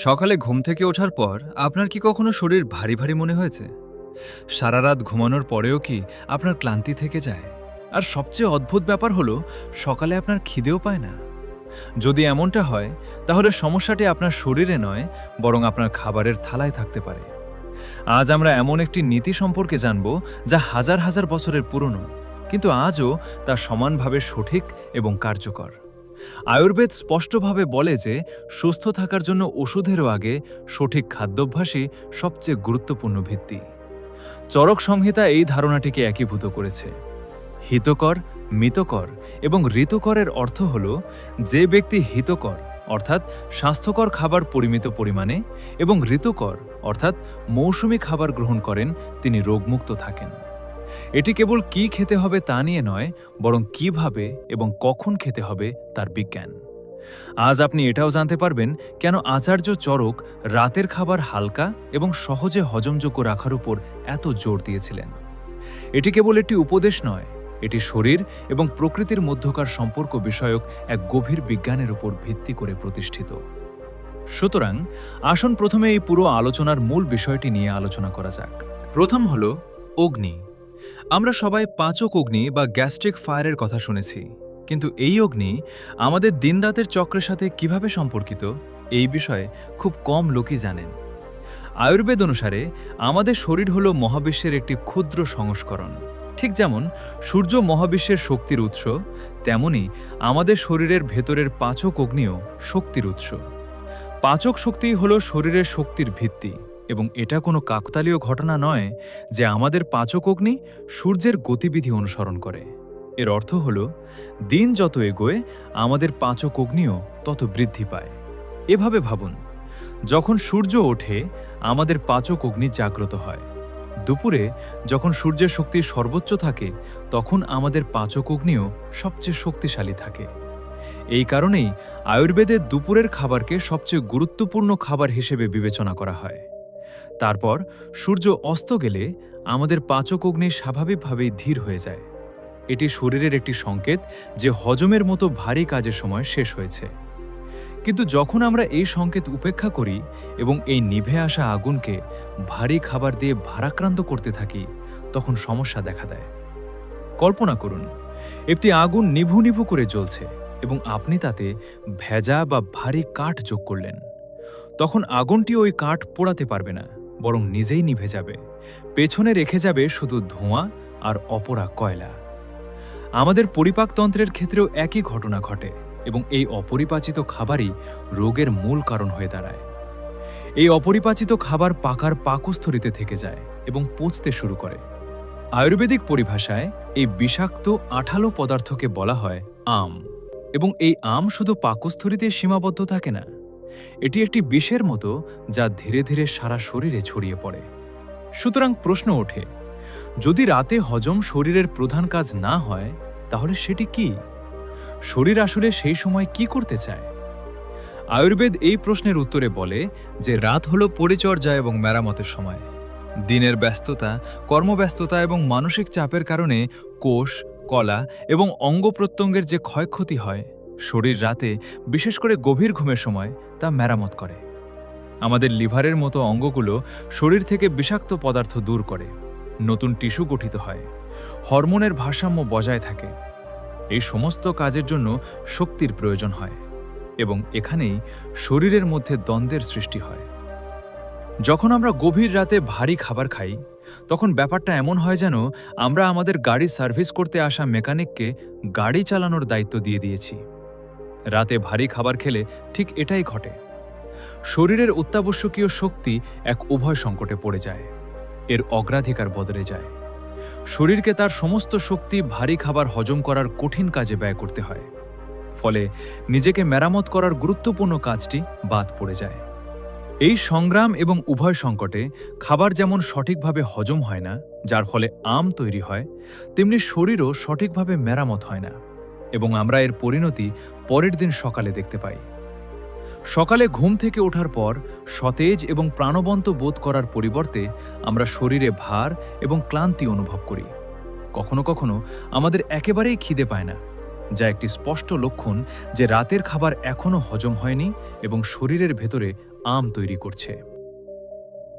সকালে ঘুম থেকে ওঠার পর আপনার কি কখনো শরীর ভারী ভারী মনে হয়েছে? সারা রাত ঘুমানোর পরেও কি আপনার ক্লান্তি থেকে যায়? আর সবচেয়ে অদ্ভুত ব্যাপার হলো সকালে আপনার খিদেও পায় না। যদি এমনটা হয়, তাহলে সমস্যাটি আপনার শরীরে নয়, বরং আপনার খাবারের থালায় থাকতে পারে। আজ আমরা এমন একটি নীতি সম্পর্কে জানব যা হাজার হাজার বছরের পুরনো, কিন্তু আজও তা সমানভাবে সঠিক এবং কার্যকর। আয়ুর্বেদ স্পষ্টভাবে বলে যে সুস্থ থাকার জন্য ওষুধেরও আগে সঠিক খাদ্যাভ্যাসই সবচেয়ে গুরুত্বপূর্ণ ভিত্তি। চরক সংহিতা এই ধারণাটিকে একীভূত করেছে। হিতকর, মিতকর এবং ঋতুকরের অর্থ হল যে ব্যক্তি হিতকর অর্থাৎ স্বাস্থ্যকর খাবার পরিমিত পরিমাণে এবং ঋতুকর অর্থাৎ মৌসুমী খাবার গ্রহণ করেন, তিনি রোগমুক্ত থাকেন। এটি কেবল কি খেতে হবে তা নিয়ে নয়, বরং কিভাবে এবং কখন খেতে হবে তার বিজ্ঞান। আজ আপনি এটাও জানতে পারবেন কেন আচার্য চরক রাতের খাবার হালকা এবং সহজে হজমযোগ্য রাখার উপর এত জোর দিয়েছিলেন। এটি কেবল একটি উপদেশ নয়, এটি শরীর এবং প্রকৃতির মধ্যকার সম্পর্ক বিষয়ক এক গভীর বিজ্ঞানের উপর ভিত্তি করে প্রতিষ্ঠিত। সুতরাং আসুন প্রথমে এই পুরো আলোচনার মূল বিষয়টি নিয়ে আলোচনা করা যাক। প্রথম হল অগ্নি। আমরা সবাই পাচক অগ্নি বা গ্যাস্ট্রিক ফায়ারের কথা শুনেছি, কিন্তু এই অগ্নি আমাদের দিনরাতের চক্রের সাথে কিভাবে সম্পর্কিত, এই বিষয়ে খুব কম লোকই জানেন। আয়ুর্বেদ অনুসারে আমাদের শরীর হল মহাবিশ্বের একটি ক্ষুদ্র সংস্করণ। ঠিক যেমন সূর্য মহাবিশ্বের শক্তির উৎস, তেমনি আমাদের শরীরের ভেতরের পাচক অগ্নিও শক্তির উৎস। পাচক শক্তিই হল শরীরের শক্তির ভিত্তি, এবং এটা কোনো কাকতালীয় ঘটনা নয় যে আমাদের পাচক অগ্নি সূর্যের গতিবিধি অনুসরণ করে। এর অর্থ হল দিন যত এগোয় আমাদের পাচক অগ্নিও তত বৃদ্ধি পায়। এভাবে ভাবুন, যখন সূর্য ওঠে আমাদের পাচক অগ্নি জাগ্রত হয়। দুপুরে যখন সূর্যের শক্তি সর্বোচ্চ থাকে তখন আমাদের পাচক অগ্নিও সবচেয়ে শক্তিশালী থাকে। এই কারণেই আয়ুর্বেদে দুপুরের খাবারকে সবচেয়ে গুরুত্বপূর্ণ খাবার হিসেবে বিবেচনা করা হয়। তারপর সূর্য অস্ত গেলে আমাদের পাচক অগ্নি স্বাভাবিকভাবেই ধীর হয়ে যায়। এটি শরীরের একটি সংকেত যে হজমের মতো ভারী কাজের সময় শেষ হয়েছে। কিন্তু যখন আমরা এই সংকেত উপেক্ষা করি এবং এই নিভে আসা আগুনকে ভারী খাবার দিয়ে ভারাক্রান্ত করতে থাকি, তখন সমস্যা দেখা দেয়। কল্পনা করুন, একটি আগুন নিভু নিভু করে জ্বলছে এবং আপনি তাতে ভেজা বা ভারী কাঠ যোগ করলেন। তখন আগুনটি ওই কাঠ পোড়াতে পারবে না, বরং নিজেই নিভে যাবে। পেছনে রেখে যাবে শুধু ধোঁয়া আর অপরা কয়লা। আমাদের পরিপাকতন্ত্রের ক্ষেত্রেও একই ঘটনা ঘটে, এবং এই অপরিপাচিত খাবারই রোগের মূল কারণ হয়ে দাঁড়ায়। এই অপরিপাচিত খাবার পাকার পাকস্থলীতে থেকে যায় এবং পচতে শুরু করে। আয়ুর্বেদিক পরিভাষায় এই বিষাক্ত আঠালো পদার্থকে বলা হয় আম, এবং এই আম শুধু পাকস্থলীতে সীমাবদ্ধ থাকে না, এটি একটি বিষের মতো যা ধীরে ধীরে সারা শরীরে ছড়িয়ে পড়ে। সুতরাং প্রশ্ন ওঠে, যদি রাতে হজম শরীরের প্রধান কাজ না হয়, তাহলে সেটি কি? শরীর আসলে সেই সময় কি করতে চায়? আয়ুর্বেদ এই প্রশ্নের উত্তরে বলে যে রাত হলো পরিচর্যা এবং মেরামতের সময়। দিনের ব্যস্ততা, কর্মব্যস্ততা এবং মানসিক চাপের কারণে কোষ, কলা এবং অঙ্গ প্রত্যঙ্গের যে ক্ষয়ক্ষতি হয়, শরীর রাতে, বিশেষ করে গভীর ঘুমের সময়, তা মেরামত করে। আমাদের লিভারের মতো অঙ্গগুলো শরীর থেকে বিষাক্ত পদার্থ দূর করে, নতুন টিস্যু গঠিত হয়, হরমোনের ভারসাম্য বজায় থাকে। এই সমস্ত কাজের জন্য শক্তির প্রয়োজন হয়, এবং এখানেই শরীরের মধ্যে দ্বন্দ্বের সৃষ্টি হয়। যখন আমরা গভীর রাতে ভারী খাবার খাই, তখন ব্যাপারটা এমন হয় যেন আমরা আমাদের গাড়ি সার্ভিস করতে আসা মেকানিককে গাড়ি চালানোর দায়িত্ব দিয়ে দিয়েছি। রাতে ভারী খাবার খেলে ঠিক এটাই ঘটে। শরীরের অত্যাবশ্যকীয় শক্তি এক উভয় সংকটে পড়ে যায়, এর অগ্রাধিকার বদলে যায়। শরীরকে তার সমস্ত শক্তি ভারী খাবার হজম করার কঠিন কাজে ব্যয় করতে হয়, ফলে নিজেকে মেরামত করার গুরুত্বপূর্ণ কাজটি বাদ পড়ে যায়। এই সংগ্রাম এবং উভয় সংকটে খাবার যেমন সঠিকভাবে হজম হয় না, যার ফলে আম তৈরি হয়, তেমনি শরীরও সঠিকভাবে মেরামত হয় না, এবং আমরা এর পরিণতি পরের দিন সকালে দেখতে পাই। সকালে ঘুম থেকে ওঠার পর সতেজ এবং প্রাণবন্ত বোধ করার পরিবর্তে আমরা শরীরে ভার এবং ক্লান্তি অনুভব করি। কখনো কখনো আমাদের একেবারেই খিদে পায় না, যা একটি স্পষ্ট লক্ষণ যে রাতের খাবার এখনও হজম হয়নি এবং শরীরের ভেতরে আম তৈরি করছে।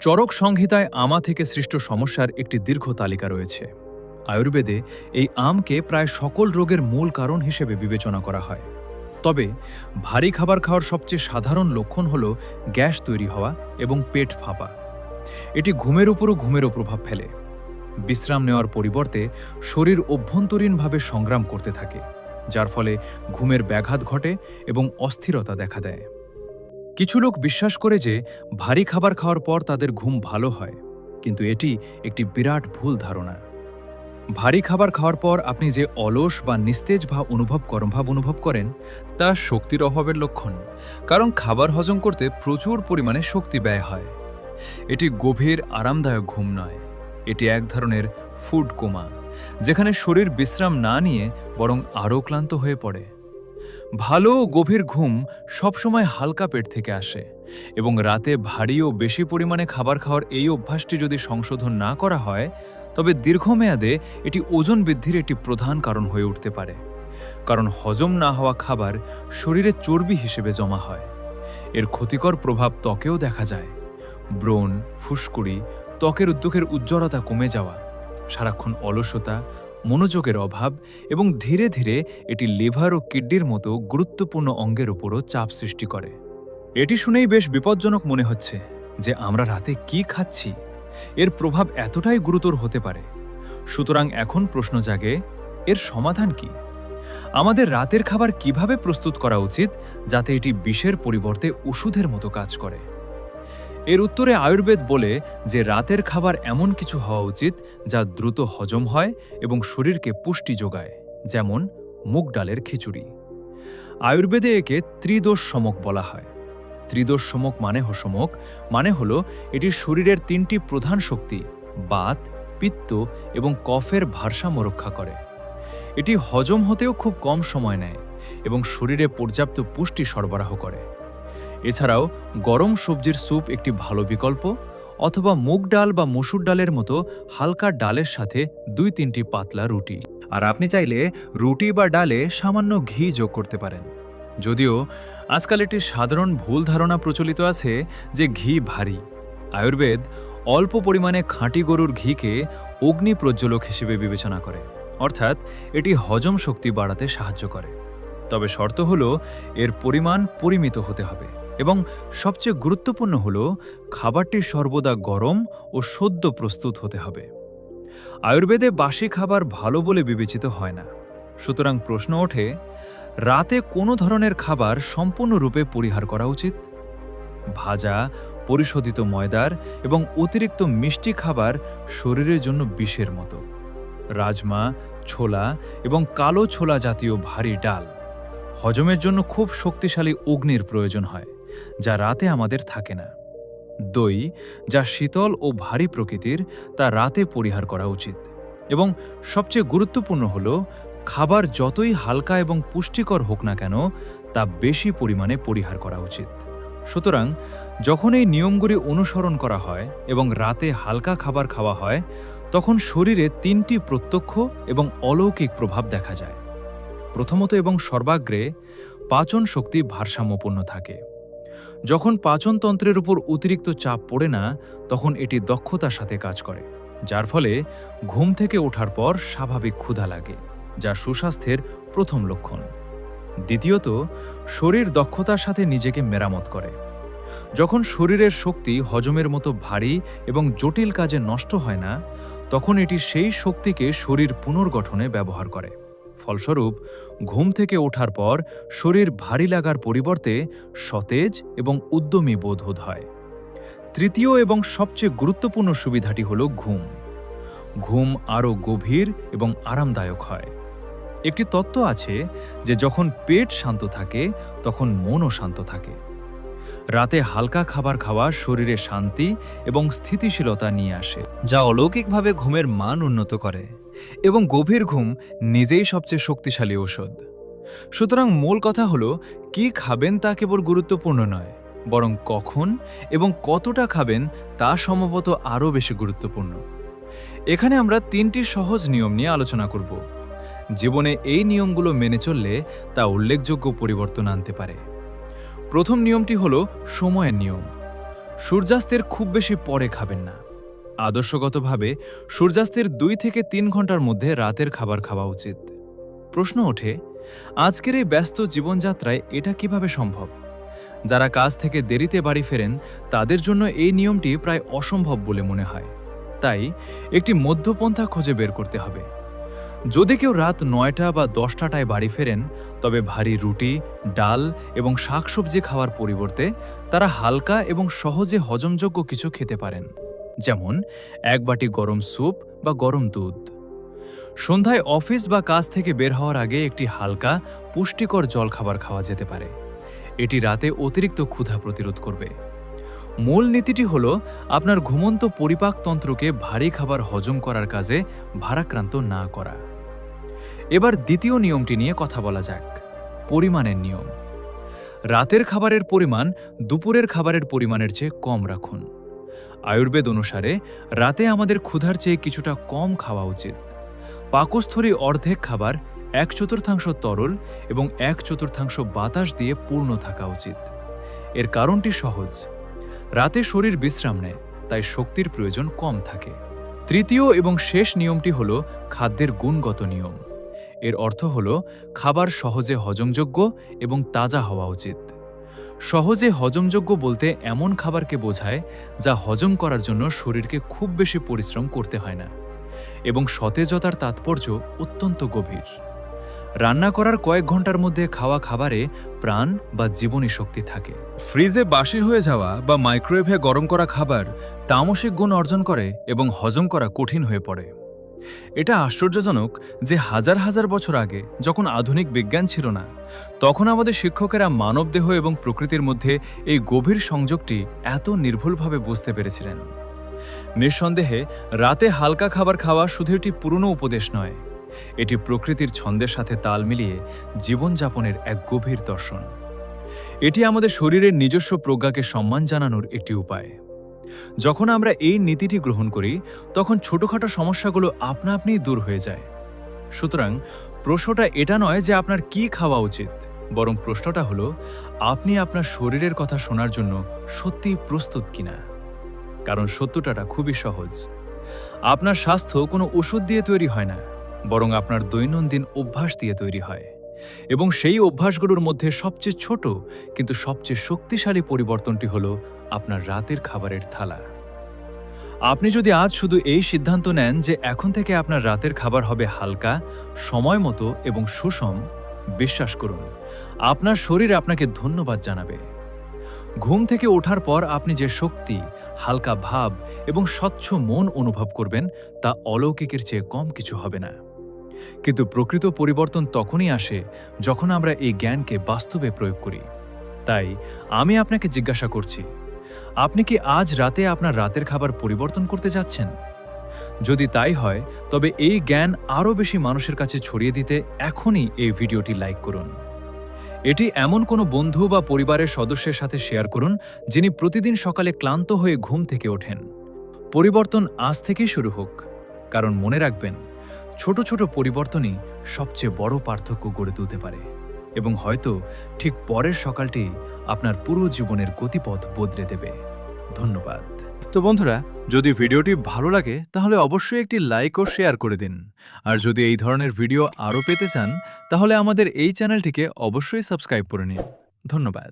চরক সংহিতায় আমা থেকে সৃষ্ট সমস্যার একটি দীর্ঘ তালিকা রয়েছে। আয়ুর্বেদে এই আমকে প্রায় সকল রোগের মূল কারণ হিসেবে বিবেচনা করা হয়। তবে ভারী খাবার খাওয়ার সবচেয়ে সাধারণ লক্ষণ হল গ্যাস তৈরি হওয়া এবং পেট ফাঁপা। এটি ঘুমের প্রভাব ফেলে। বিশ্রাম নেওয়ার পরিবর্তে শরীর অভ্যন্তরীণভাবে সংগ্রাম করতে থাকে, যার ফলে ঘুমের ব্যাঘাত ঘটে এবং অস্থিরতা দেখা দেয়। কিছু লোক বিশ্বাস করে যে ভারী খাবার খাওয়ার পর তাদের ঘুম ভালো হয়, কিন্তু এটি একটি বিরাট ভুল ধারণা। ভারী খাবার খাওয়ার পর আপনি যে অলস বা নিস্তেজ ভাব অনুভব করেন তা শক্তির অভাবের লক্ষণ, কারণ খাবার হজম করতে প্রচুর পরিমাণে শক্তি ব্যয় হয়। এটি গভীর আরামদায়ক ঘুম নয়, এটি এক ধরনের ফুড কোমা, যেখানে শরীর বিশ্রাম না নিয়ে বরং আরও ক্লান্ত হয়ে পড়ে। ভালো ও গভীর ঘুম সবসময় হালকা পেট থেকে আসে, এবং রাতে ভারী ও বেশি পরিমাণে খাবার খাওয়ার এই অভ্যাসটি যদি সংশোধন না করা হয়, তবে দীর্ঘমেয়াদে এটি ওজন বৃদ্ধির একটি প্রধান কারণ হয়ে উঠতে পারে। কারণ হজম না হওয়া খাবার শরীরে চর্বি হিসেবে জমা হয়। এর ক্ষতিকর প্রভাব ত্বকেও দেখা যায়। ব্রণ, ফুসকুড়ি, ত্বকের উজ্জ্বলতা কমে যাওয়া, সারাক্ষণ অলসতা, মনোযোগের অভাব এবং ধীরে ধীরে এটি লিভার ও কিডনির মতো গুরুত্বপূর্ণ অঙ্গের উপরও চাপ সৃষ্টি করে। এটি শুনেই বেশ বিপজ্জনক মনে হচ্ছে যে আমরা রাতে কি খাচ্ছি, এর প্রভাব এতটাই গুরুতর হতে পারে। সুতরাং এখন প্রশ্ন জাগে, এর সমাধান কি? আমাদের রাতের খাবার কিভাবে প্রস্তুত করা উচিত যাতে এটি বিষের পরিবর্তে ওষুধের মতো কাজ করে? এর উত্তরে আয়ুর্বেদ বলে যে রাতের খাবার এমন কিছু হওয়া উচিত যা দ্রুত হজম হয় এবং শরীরকে পুষ্টি যোগায়, যেমন মুগ ডালের খিচুড়ি। আয়ুর্বেদে একে ত্রিদোষ সমক বলা হয়। ত্রিদোষ সমক মানে হল এটি শরীরের তিনটি প্রধান শক্তি বাত, পিত্ত এবং কফের ভারসাম্য রক্ষা করে। এটি হজম হতেও খুব কম সময় নেয় এবং শরীরে পর্যাপ্ত পুষ্টি সরবরাহ করে। এছাড়াও গরম সবজির স্যুপ একটি ভালো বিকল্প, অথবা মুগ ডাল বা মসুর ডালের মতো হালকা ডালের সাথে 2-3টি পাতলা রুটি। আর আপনি চাইলে রুটি বা ডালে সামান্য ঘি যোগ করতে পারেন। যদিও আজকাল একটি সাধারণ ভুল ধারণা প্রচলিত আছে যে ঘি ভারী। আয়ুর্বেদ অল্প পরিমাণে খাঁটি গরুর ঘিকে অগ্নি প্রজ্বলক হিসেবে বিবেচনা করে, অর্থাৎ এটি হজম শক্তি বাড়াতে সাহায্য করে। তবে শর্ত হল এর পরিমাণ পরিমিত হতে হবে, এবং সবচেয়ে গুরুত্বপূর্ণ হল খাবারটি সর্বদা গরম ও সদ্য প্রস্তুত হতে হবে। আয়ুর্বেদে বাসি খাবার ভালো বলে বিবেচিত হয় না। সুতরাং প্রশ্ন ওঠে, রাতে কোনো ধরনের খাবার সম্পূর্ণরূপে পরিহার করা উচিত? ভাজা, পরিশোধিত ময়দার এবং অতিরিক্ত মিষ্টি খাবার শরীরের জন্য বিষের মতো। রাজমা, ছোলা এবং কালো ছোলা জাতীয় ভারী ডাল হজমের জন্য খুব শক্তিশালী অগ্নির প্রয়োজন হয়, যা রাতে আমাদের থাকে না। দই, যা শীতল ও ভারী প্রকৃতির, তা রাতে পরিহার করা উচিত। এবং সবচেয়ে গুরুত্বপূর্ণ হল, খাবার যতই হালকা এবং পুষ্টিকর হোক না কেন, তা বেশি পরিমাণে পরিহার করা উচিত। সুতরাং যখন এই নিয়মগুলি অনুসরণ করা হয় এবং রাতে হালকা খাবার খাওয়া হয়, তখন শরীরে 3টি প্রত্যক্ষ এবং অলৌকিক প্রভাব দেখা যায়। প্রথমত এবং সর্বাগ্রে, পাচন শক্তি ভারসাম্যপূর্ণ থাকে। যখন পাচনতন্ত্রের উপর অতিরিক্ত চাপ পড়ে না, তখন এটি দক্ষতার সাথে কাজ করে, যার ফলে ঘুম থেকে ওঠার পর স্বাভাবিক ক্ষুধা লাগে, যা সুস্বাস্থ্যের প্রথম লক্ষণ। দ্বিতীয়ত, শরীর দক্ষতার সাথে নিজেকে মেরামত করে। যখন শরীরের শক্তি হজমের মতো ভারী এবং জটিল কাজে নষ্ট হয় না, তখন এটি সেই শক্তিকে শরীর পুনর্গঠনে ব্যবহার করে। ফলস্বরূপ ঘুম থেকে ওঠার পর শরীর ভারী লাগার পরিবর্তে সতেজ এবং উদ্যমী বোধ হয়। তৃতীয় এবং সবচেয়ে গুরুত্বপূর্ণ সুবিধাটি হল ঘুম। ঘুম আরও গভীর এবং আরামদায়ক হয়। একটি তত্ত্ব আছে যে যখন পেট শান্ত থাকে, তখন মনও শান্ত থাকে। রাতে হালকা খাবার খাওয়া শরীরে শান্তি এবং স্থিতিশীলতা নিয়ে আসে, যা অলৌকিকভাবে ঘুমের মান উন্নত করে, এবং গভীর ঘুম নিজেই সবচেয়ে শক্তিশালী ঔষধ। সুতরাং মূল কথা হলো, কি খাবেন তা কেবল গুরুত্বপূর্ণ নয়, বরং কখন এবং কতটা খাবেন তা সম্ভবত আরও বেশি গুরুত্বপূর্ণ। এখানে আমরা 3টি সহজ নিয়ম নিয়ে আলোচনা করব। জীবনে এই নিয়মগুলো মেনে চললে তা উল্লেখযোগ্য পরিবর্তন আনতে পারে। প্রথম নিয়মটি হলো সময়ের নিয়ম। সূর্যাস্তের খুব বেশি পরে খাবেন না। আদর্শগতভাবে সূর্যাস্তের 2 থেকে 3 ঘন্টার মধ্যে রাতের খাবার খাওয়া উচিত। প্রশ্ন ওঠে, আজকের এই ব্যস্ত জীবনযাত্রায় এটা কিভাবে সম্ভব? যারা কাজ থেকে দেরিতে বাড়ি ফেরেন তাদের জন্য এই নিয়মটি প্রায় অসম্ভব বলে মনে হয়। তাই একটি মধ্যপন্থা খুঁজে বের করতে হবে। যদি কেউ রাত 9টা বা 10টায় বাড়ি ফেরেন, তবে ভারী রুটি, ডাল এবং শাকসবজি খাওয়ার পরিবর্তে তারা হালকা এবং সহজে হজমযোগ্য কিছু খেতে পারেন, যেমন 1 বাটি গরম স্যুপ বা গরম দুধ। সন্ধ্যায় অফিস বা কাজ থেকে বের হওয়ার আগে একটি হালকা পুষ্টিকর জলখাবার খাওয়া যেতে পারে। এটি রাতে অতিরিক্ত ক্ষুধা প্রতিরোধ করবে। মূল নীতিটি হল আপনার ঘুমন্ত পরিপাকতন্ত্রকে ভারী খাবার হজম করার কাজে ভারাক্রান্ত না করা। এবার দ্বিতীয় নিয়মটি নিয়ে কথা বলা যাক, পরিমাণের নিয়ম। রাতের খাবারের পরিমাণ দুপুরের খাবারের পরিমাণের চেয়ে কম রাখুন। আয়ুর্বেদ অনুসারে রাতে আমাদের ক্ষুধার চেয়ে কিছুটা কম খাওয়া উচিত। পাকস্থলী অর্ধেক খাবার 1/4 তরল এবং 1/4 বাতাস দিয়ে পূর্ণ থাকা উচিত। এর কারণটি সহজ, রাতে শরীর বিশ্রাম নেয়, তাই শক্তির প্রয়োজন কম থাকে। তৃতীয় এবং শেষ নিয়মটি হল খাদ্যের গুণগত নিয়ম। এর অর্থ হল খাবার সহজে হজমযোগ্য এবং তাজা হওয়া উচিত। সহজে হজমযোগ্য বলতে এমন খাবারকে বোঝায় যা হজম করার জন্য শরীরকে খুব বেশি পরিশ্রম করতে হয় না, এবং সতেজতার তাৎপর্য অত্যন্ত গভীর। রান্না করার কয়েক ঘন্টার মধ্যে খাওয়া খাবারে প্রাণ বা জীবনী শক্তি থাকে। ফ্রিজে বাসি হয়ে যাওয়া বা মাইক্রোওয়েভে গরম করা খাবার তামসিক গুণ অর্জন করে এবং হজম করা কঠিন হয়ে পড়ে। এটা আশ্চর্যজনক যে হাজার হাজার বছর আগে, যখন আধুনিক বিজ্ঞান ছিল না, তখন আমাদের শিক্ষকেরা মানবদেহ এবং প্রকৃতির মধ্যে এই গভীর সংযোগটি এত নির্ভুলভাবে বুঝতে পেরেছিলেন। নিঃসন্দেহে রাতে হালকা খাবার খাওয়া শুধু একটি পুরনো উপদেশ নয়, এটি প্রকৃতির ছন্দের সাথে তাল মিলিয়ে জীবনযাপনের এক গভীর দর্শন। এটি আমাদের শরীরের নিজস্ব প্রজ্ঞাকে সম্মান জানানোর একটি উপায়। যখন আমরা এই নীতিটি গ্রহণ করি, তখন ছোটখাটো সমস্যাগুলো আপনা আপনিই দূর হয়ে যায়। সুতরাং প্রশ্নটা এটা নয় যে আপনার কি খাওয়া উচিত, বরং প্রশ্নটা হলো আপনি আপনার শরীরের কথা শোনার জন্য সত্যিই প্রস্তুত কিনা। কারণ সত্যটা খুবই সহজ, আপনার স্বাস্থ্য কোনো ওষুধ দিয়ে তৈরি হয় না, বরং আপনার দৈনন্দিন অভ্যাস দিয়ে তৈরি হয়। এবং সেই অভ্যাসগুলোর মধ্যে সবচেয়ে ছোট কিন্তু সবচেয়ে শক্তিশালী পরিবর্তনটি হলো আপনার রাতের খাবারের থালা। আপনি যদি আজ শুধু এই সিদ্ধান্ত নেন যে এখন থেকে আপনার রাতের খাবার হবে হালকা, সময় মতো এবং সুষম, বিশ্বাস করুন, আপনার শরীর আপনাকে ধন্যবাদ জানাবে। ঘুম থেকে ওঠার পর আপনি যে শক্তি, হালকা ভাব এবং স্বচ্ছ মন অনুভব করবেন, তা অলৌকিকের চেয়ে কম কিছু হবে না। কিন্তু প্রকৃত পরিবর্তন তখনই আসে যখন আমরা এই জ্ঞানকে বাস্তবে প্রয়োগ করি। তাই আমি আপনাকে জিজ্ঞাসা করছি, আপনি কি আজ রাতে আপনার রাতের খাবার পরিবর্তন করতে যাচ্ছেন? যদি তাই হয়, তবে এই জ্ঞান আরও বেশি মানুষের কাছে ছড়িয়ে দিতে এখনই এই ভিডিওটি লাইক করুন। এটি এমন কোনো বন্ধু বা পরিবারের সদস্যের সাথে শেয়ার করুন যিনি প্রতিদিন সকালে ক্লান্ত হয়ে ঘুম থেকে ওঠেন। পরিবর্তন আজ থেকেই শুরু হোক, কারণ মনে রাখবেন, ছোট ছোট পরিবর্তনই সবচেয়ে বড় পার্থক্য গড়ে তুলতে পারে, এবং হয়তো ঠিক পরের সকালটি আপনার পুরো জীবনের গতিপথ বদলে দেবে। ধন্যবাদ। তো বন্ধুরা, যদি ভিডিওটি ভালো লাগে তাহলে অবশ্যই একটি লাইক ও শেয়ার করে দিন। আর যদি এই ধরনের ভিডিও আরও পেতে চান, তাহলে আমাদের এই চ্যানেলটিকে অবশ্যই সাবস্ক্রাইব করে নিন। ধন্যবাদ।